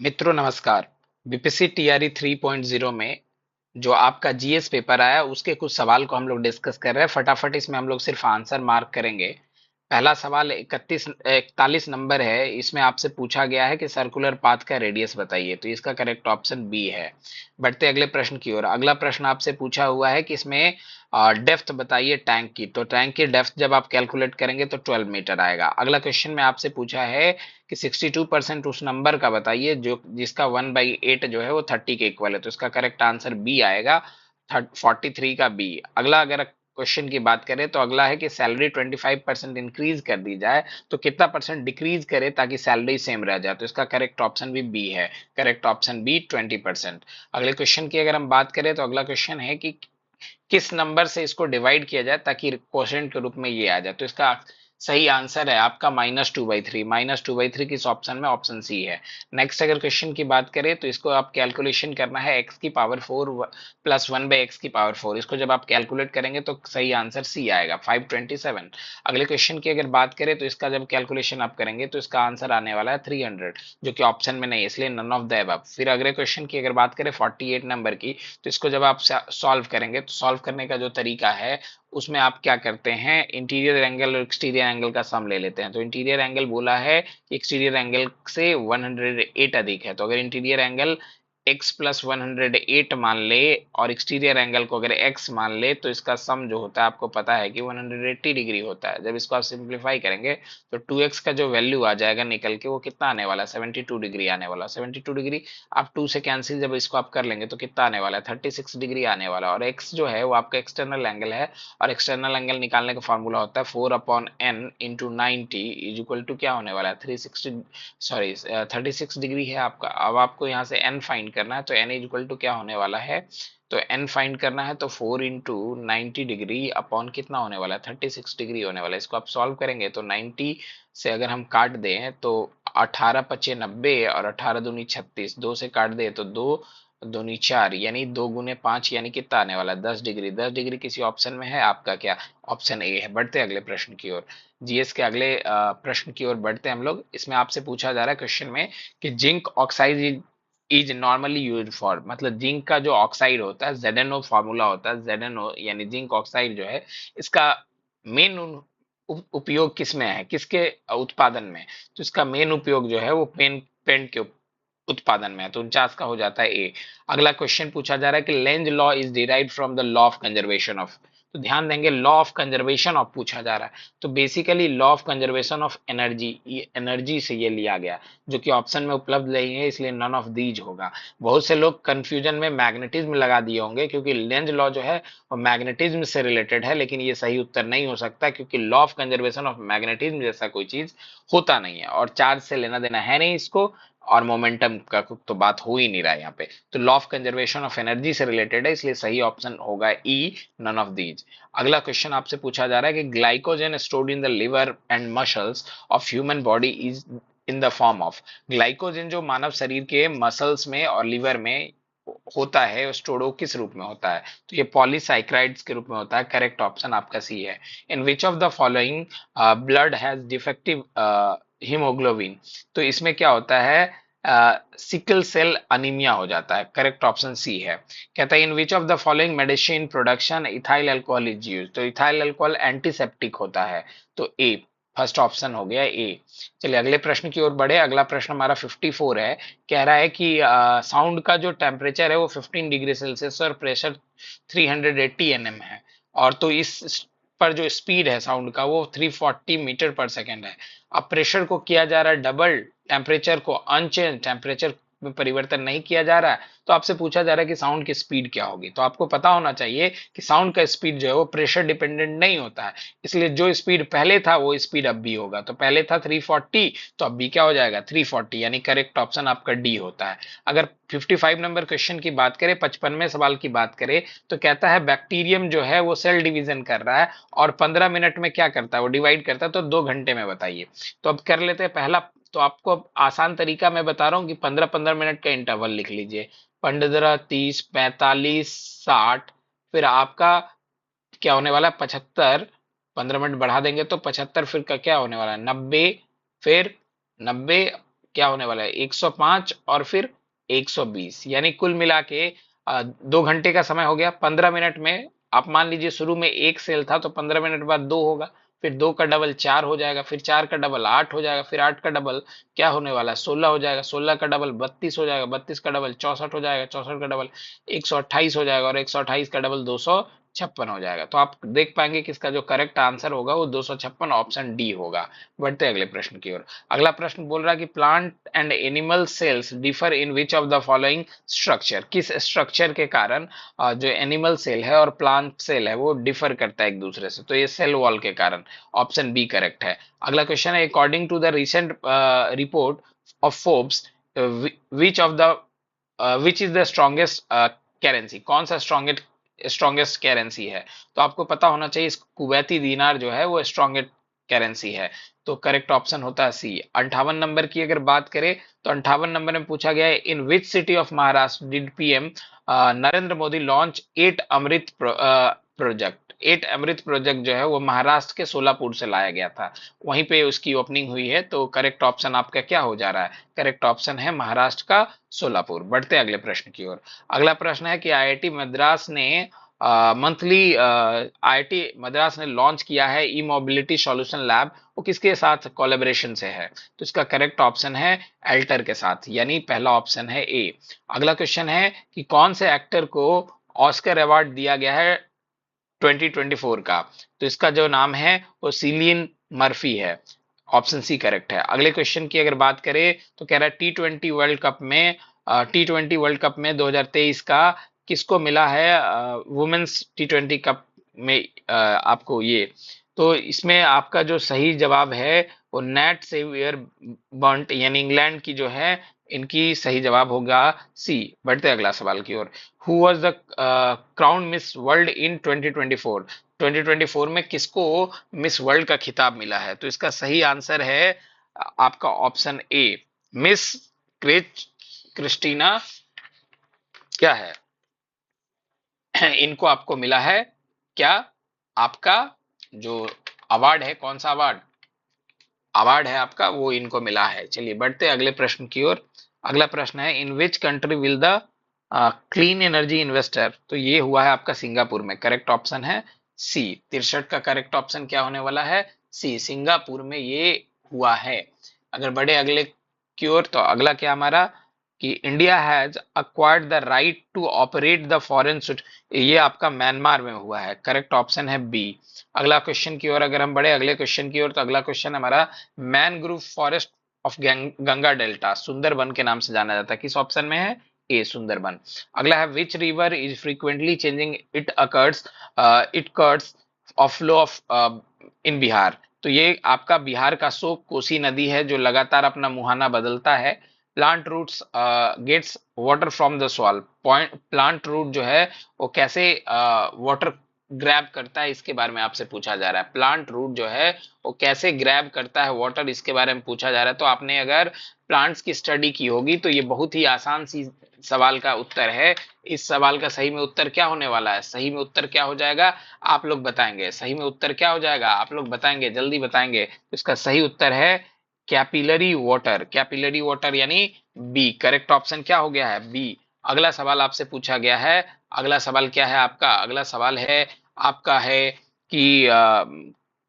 मित्रों नमस्कार। BPSC TRE 3.0 में जो आपका जीएस पेपर आया उसके कुछ सवाल को हम लोग डिस्कस कर रहे हैं। फटाफट इसमें हम लोग सिर्फ आंसर मार्क करेंगे। पहला सवाल 41 नंबर है। इसमें आपसे पूछा गया है कि सर्कुलर पाथ का रेडियस बताइए, तो इसका करेक्ट ऑप्शन बी है। बढ़ते अगले प्रश्न की ओर। अगला प्रश्न आपसे पूछा हुआ है कि इसमें डेप्थ बताइए टैंक की, तो टैंक की डेप्थ जब आप कैलकुलेट करेंगे तो 12 मीटर आएगा। अगला क्वेश्चन में आपसे पूछा है कि 62% उस नंबर का बताइए जो जिसका 1/8 जो है वो 30 के इक्वल है, तो इसका करेक्ट आंसर बी आएगा, 43 का बी। अगला अगर क्वेश्चन की बात करें तो अगला है कि सैलरी 25% इंक्रीज कर दी जाए तो कितना परसेंट डिक्रीज करे ताकि सैलरी सेम रह जाए, तो इसका करेक्ट ऑप्शन भी बी है। Correct option B 20%। अगले क्वेश्चन की अगर हम बात करें तो अगला क्वेश्चन है कि किस नंबर से इसको डिवाइड किया जाए ताकि क्वोशंट के रूप में ये आ जाए, तो इसका सही आंसर है आपका -2/3। -2/3 किस ऑप्शन में? ऑप्शन सी है। नेक्स्ट अगर क्वेश्चन की बात करें तो इसको आप कैलकुलेशन करना है x की पावर 4 प्लस 1/x की पावर 4। इसको जब आप कैलकुलेट करेंगे तो सही आंसर सी आएगा, 527। अगले क्वेश्चन की अगर बात करें तो इसका जब कैलकुलेशन आप करेंगे तो इसका आंसर आने वाला है 300, जो कि ऑप्शन में नहीं है, इसलिए नन ऑफ द अबव। फिर अगले क्वेश्चन की अगर बात करें 48 नंबर की, तो इसको जब आप सॉल्व करेंगे तो सॉल्व करने का जो तरीका है उसमें आप क्या करते हैं, इंटीरियर एंगल और एक्सटीरियर एंगल का सम ले लेते हैं। तो इंटीरियर एंगल बोला है कि एक्सटीरियर एंगल से 108 अधिक है, तो अगर इंटीरियर एंगल x प्लस 108 मान ले और एक्सटीरियर एंगल को अगर x मान ले तो इसका सम जो होता है आपको पता है कि 180 डिग्री होता है। जब इसको आप सिंप्लीफाई करेंगे तो 2x का जो वैल्यू आ जाएगा निकल के वो कितना आने वाला है, 72 डिग्री आने वाला। 72 डिग्री आप 2 से कैंसिल जब इसको आप कर लेंगे तो कितना आने वाला है, 36 डिग्री आने वाला। और x जो है वो आपका एक्सटर्नल एंगल है, और एक्सटर्नल एंगल निकालने का फॉर्मूला होता है 4/n into 90 is equal to क्या होने वाला है, 360, सॉरी 36 डिग्री है आपका। अब आपको यहाँ से n फाइंड करना है, तो n इज इक्वल टू क्या होने वाला है, तो n फाइंड करना है तो 4 इंटू 90 डिग्री अपॉन कितना होने वाला है, 36 डिग्री होने वाला है। इसको आप सॉल्व करेंगे तो 90 से अगर हम काट दें तो 18×5 = 90 और 18×2 = 36, 2 से काट दे तो 2×2 = 4, यानी 2×5 यानी कितना आने वाला है, 10 डिग्री। 10 डिग्री किसी ऑप्शन में है आपका क्या, ऑप्शन ए है। बढ़ते अगले प्रश्न की ओर। जीएस के अगले प्रश्न की ओर बढ़ते हैं हम लोग। इसमें आपसे पूछा जा रहा है क्वेश्चन में कि zinc oxide is normally use for, मतलब जिंक का जो ऑक्साइड होता है ZnO फॉर्मूला होता है, ZnO यानी जिंक ऑक्साइड जो है इसका मेन उपयोग किस में है, किसके उत्पादन में? तो इसका मेन उपयोग जो है वो पेंट के उत्पादन में है, तो 49 का हो जाता है ए। अगला क्वेश्चन पूछा जा रहा है कि Lenz law is derived from the law of conservation of, तो ध्यान देंगे लॉ ऑफ कंजर्वेशन ऑफ पूछा जा रहा है, तो basically law of conservation of energy, ये एनर्जी से ये लिया गया, जो कि ऑप्शन में उपलब्ध नहीं है, इसलिए नन ऑफ दीज होगा। बहुत से लोग कंफ्यूजन में मैग्नेटिज्म लगा दिए होंगे, क्योंकि लेंज लॉ जो है वो मैग्नेटिज्म से रिलेटेड है, लेकिन ये सही उत्तर नहीं हो सकता, क्योंकि law of conservation of magnetism जैसा कोई चीज होता नहीं है, और चार्ज से लेना देना है नहीं इसको, और मोमेंटम का तो बात हो ही नहीं रहा है यहाँ पे। तो law of conservation of energy से रिलेटेड है, इसलिए सही ऑप्शन होगा ई, नन ऑफ दीज। अगला क्वेश्चन आपसे पूछा जा रहा है कि glycogen stored in the liver and muscles of human body is in the form of, glycogen जो मानव शरीर के मसल्स में और लिवर में होता है स्टोर किस रूप में होता है, तो ये पॉलीसाइक्राइड्स के रूप में होता है। करेक्ट ऑप्शन आपका सी है। In which of the following blood has defective haemoglobin, तो इसमें क्या होता है, सिकल सेल अनीमिया हो जाता है। करेक्ट ऑप्शन सी है। कहता है in which of the following medicine production ethyl alcohol is use, तो इथाइल अल्कोहल एंटीसेप्टिक होता है, तो ए, फर्स्ट ऑप्शन हो गया ए। चलिए अगले प्रश्न की ओर बढ़े। अगला प्रश्न हमारा 54 है। कह रहा है कि साउंड का जो टेम्परेचर है वो 15 डिग्री सेल्सियस और प्रेशर 380 nm है, और तो इस पर जो स्पीड है साउंड का वो 340 मीटर पर सेकेंड है। अब प्रेशर को किया जा रहा है डबल, टेम्परेचर को अनचेंज, टेम्परेचर में परिवर्तन नहीं किया जा रहा है, तो आपसे पूछा जा रहा है कि साउंड की स्पीड क्या होगी। तो आपको पता होना चाहिए कि साउंड का स्पीड जो है वो प्रेशर डिपेंडेंट नहीं होता है, इसलिए जो स्पीड पहले था वो स्पीड अब भी होगा। तो पहले था 340, तो अब भी क्या हो जाएगा, 340, यानी करेक्ट ऑप्शन आपका डी होता है। अगर 55 नंबर क्वेश्चन की बात करें, 55वें सवाल की बात करें, तो कहता है बैक्टीरियम जो है वो सेल डिवीजन कर रहा है और 15 मिनट में क्या करता है, वो डिवाइड करता है, तो 2 घंटे में बताइए। तो अब कर लेते हैं पहला, तो आपको अब आसान तरीका मैं बता रहा हूँ कि 15-15 मिनट का इंटरवल लिख लीजिए, 15, 30, 45, 60, फिर आपका क्या होने वाला है, 75, 15 मिनट बढ़ा देंगे तो 75, फिर का क्या होने वाला है, 90, फिर 90 क्या होने वाला है 105 और फिर 120, यानी कुल मिला के 2 घंटे का समय हो गया। 15 मिनट में आप मान लीजिए शुरू में एक सेल था तो 15 मिनट बाद दो होगा, फिर दो का डबल चार हो जाएगा, फिर चार का डबल आठ हो जाएगा, फिर आठ का डबल क्या होने वाला है 16 हो जाएगा, 16 का डबल 32 हो जाएगा, 32 का डबल 64 हो जाएगा, 64 का डबल 128 हो जाएगा, और 128 का डबल 256 हो जाएगा। तो आप देख पाएंगे कि इसका जो करेक्ट आंसर होगा वो 256 ऑप्शन डी होगा। बढ़ते हैं अगले प्रश्न की ओर। अगला प्रश्न बोल रहा है कि plant and animal cells differ in which of the following structure, किस स्ट्रक्चर के कारण जो एनिमल सेल है और प्लांट सेल है वो डिफर करता है एक दूसरे से, तो ये सेल वॉल के कारण, ऑप्शन बी करेक्ट है। अगला क्वेश्चन है according to the recent report of Forbes which of the which is the strongest currency, कौन सा स्ट्रॉन्गेस्ट करेंसी है? तो आपको पता होना चाहिए इस कुवैती दीनार जो है वो स्ट्रॉन्गेस्ट करेंसी है, तो करेक्ट ऑप्शन होता है सी। 58 नंबर की अगर बात करें तो 58 नंबर में पूछा गया है in which city of Maharashtra did PM Narendra Modi launch 8 Amrit project. 8 Amrit project जो है वो महाराष्ट्र के सोलापुर से लाया गया था, वहीं पे उसकी ओपनिंग हुई है, तो करेक्ट ऑप्शन आपका क्या हो जा रहा है? करेक्ट ऑप्शन है महाराष्ट्र का सोलापुर। बढ़ते अगले प्रश्न की ओर। अगला प्रश्न है कि आईआईटी मद्रास ने मंथली आईआईटी मद्रास ने लॉन्च किया है ई मोबिलिटी सॉल्यूशन लैब, वो किसके साथ कोलैबोरेशन से है? तो इसका करेक्ट ऑप्शन है एल्टर के साथ, यानी पहला ऑप्शन है ए। अगला क्वेश्चन है कि कौन से एक्टर को ऑस्कर अवार्ड दिया गया है 2024 का? तो इसका जो नाम है वो सिलियन मर्फी है, ऑप्शन सी करेक्ट है। अगले क्वेश्चन की अगर बात करें तो कह रहा है टी20 वर्ल्ड कप में 2023 का किसको मिला है वुमेन्स टी20 कप में आपको ये? तो इसमें आपका जो सही जवाब है वो नेट सेवियर बंट, यानी इंग्लैंड की जो है, इनकी सही जवाब होगा सी। बढ़ते अगला सवाल की ओर। Who was the crown miss world in 2024? 2024 में किसको मिस वर्ल्ड का खिताब मिला है? तो इसका सही आंसर है आपका ऑप्शन ए, मिस क्रिस्टीना क्या है इनको आपको मिला है क्या? आपका जो अवार्ड है, कौन सा अवार्ड अवार्ड है आपका, वो इनको मिला है। चलिए बढ़ते अगले प्रश्न की ओर। अगला प्रश्न है in which country will the clean energy investor? तो ये हुआ है आपका सिंगापुर में, करेक्ट ऑप्शन है सी। 63 का करेक्ट ऑप्शन क्या होने वाला है? सी, सिंगापुर में ये हुआ है। अगर बढ़े अगले की ओर तो अगला क्या हमारा कि India has acquired the right to operate the foreign, ये आपका म्यांमार में हुआ है, करेक्ट ऑप्शन है बी। अगला क्वेश्चन की ओर अगर हम बढ़े अगले क्वेश्चन की ओर तो अगला क्वेश्चन हमारा mangrove forest of Ganga delta, Sundarban के नाम से जाना जाता है, किस ऑप्शन में है? ए, सुंदरबन। अगला है which river is frequently changing it course of flow of in Bihar? तो ये आपका बिहार का शोक कोसी नदी है जो लगातार अपना मुहाना बदलता है। Plant roots gets water from the soil, point plant root जो है वो कैसे वाटर ग्रैब करता है, इसके बारे में आपसे पूछा जा रहा है। प्लांट रूट जो है वो कैसे ग्रैब करता है वाटर, इसके बारे में पूछा जा रहा है। तो आपने अगर प्लांट्स की स्टडी की होगी तो ये बहुत ही आसान सी सवाल का उत्तर है। इस सवाल का सही में उत्तर क्या होने वाला है? सही में उत्तर क्या हो जाएगा आप लोग बताएंगे? सही में उत्तर क्या हो जाएगा आप लोग बताएंगे, जल्दी बताएंगे। तो इसका सही उत्तर है कैपिलरी वाटर, कैपिलरी वाटर यानी बी, करेक्ट ऑप्शन क्या हो गया है? बी। अगला सवाल आपसे पूछा गया है, अगला सवाल क्या है आपका? अगला सवाल है आपका है कि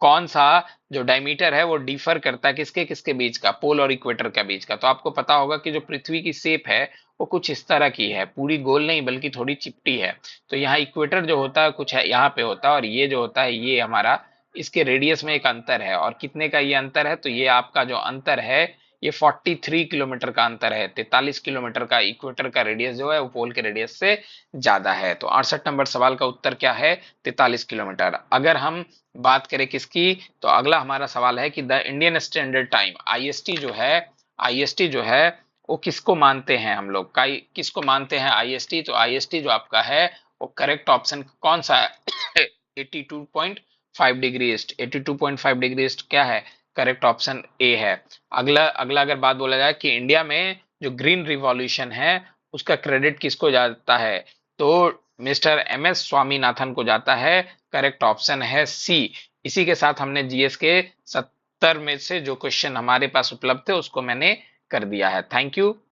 कौन सा जो डायमीटर है वो डिफर करता है किसके किसके बीच का, पोल और इक्वेटर के बीच का? तो आपको पता होगा कि जो पृथ्वी की शेप है वो कुछ इस तरह की है, पूरी गोल नहीं बल्कि थोड़ी चिपटी है। तो यहाँ इक्वेटर जो होता है कुछ है यहाँ पे होता है, और ये जो होता है ये हमारा, इसके रेडियस में एक अंतर है, और कितने का ये अंतर है? तो ये आपका जो अंतर है ये 43 किलोमीटर का अंतर है। 43 किलोमीटर का इक्वेटर का रेडियस जो है वो पोल के रेडियस से ज्यादा है। तो 68 नंबर सवाल का उत्तर क्या है? 43 किलोमीटर। अगर हम बात करें किसकी, तो अगला हमारा सवाल है कि the Indian standard time IST जो है, आईएसटी जो है वो किसको मानते हैं हम लोग, किसको मानते हैं आईएसटी? तो आईएसटी जो आपका है वो करेक्ट ऑप्शन कौन सा है? 82.5 डिग्री ईस्ट, 82.5 डिग्री ईस्ट क्या है? करेक्ट ऑप्शन ए है। अगला अगला अगर बात बोला जाए कि इंडिया में जो ग्रीन रिवॉल्यूशन है उसका क्रेडिट किसको जाता है? तो मिस्टर एम एस स्वामीनाथन को जाता है, करेक्ट ऑप्शन है सी। इसी के साथ हमने जीएस के 70 में से जो क्वेश्चन हमारे पास उपलब्ध थे उसको मैंने कर दिया है। Thank you.